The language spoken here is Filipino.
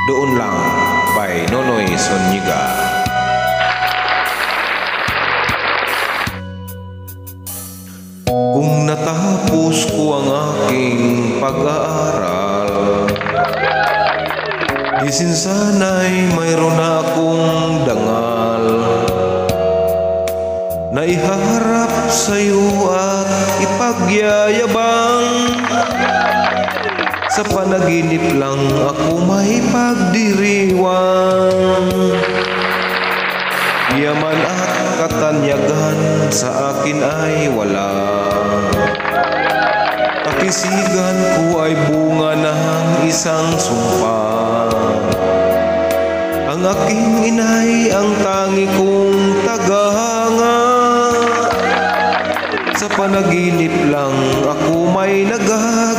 Doon lang by Nonoy Zuniga. Kung natapos ko ang aking pag-aaral, di sana'y mayroon na akong dangal na iharap sa'yo at ipagyayabang. Sa panaginip lang ako may pagdiriwang. Yaman at katanyagan sa akin ay wala. Pakisigan ko ay bunga ng isang sumpa. Ang aking inay ang tangi kong tagahanga. Sa panaginip lang ako may naghahanap.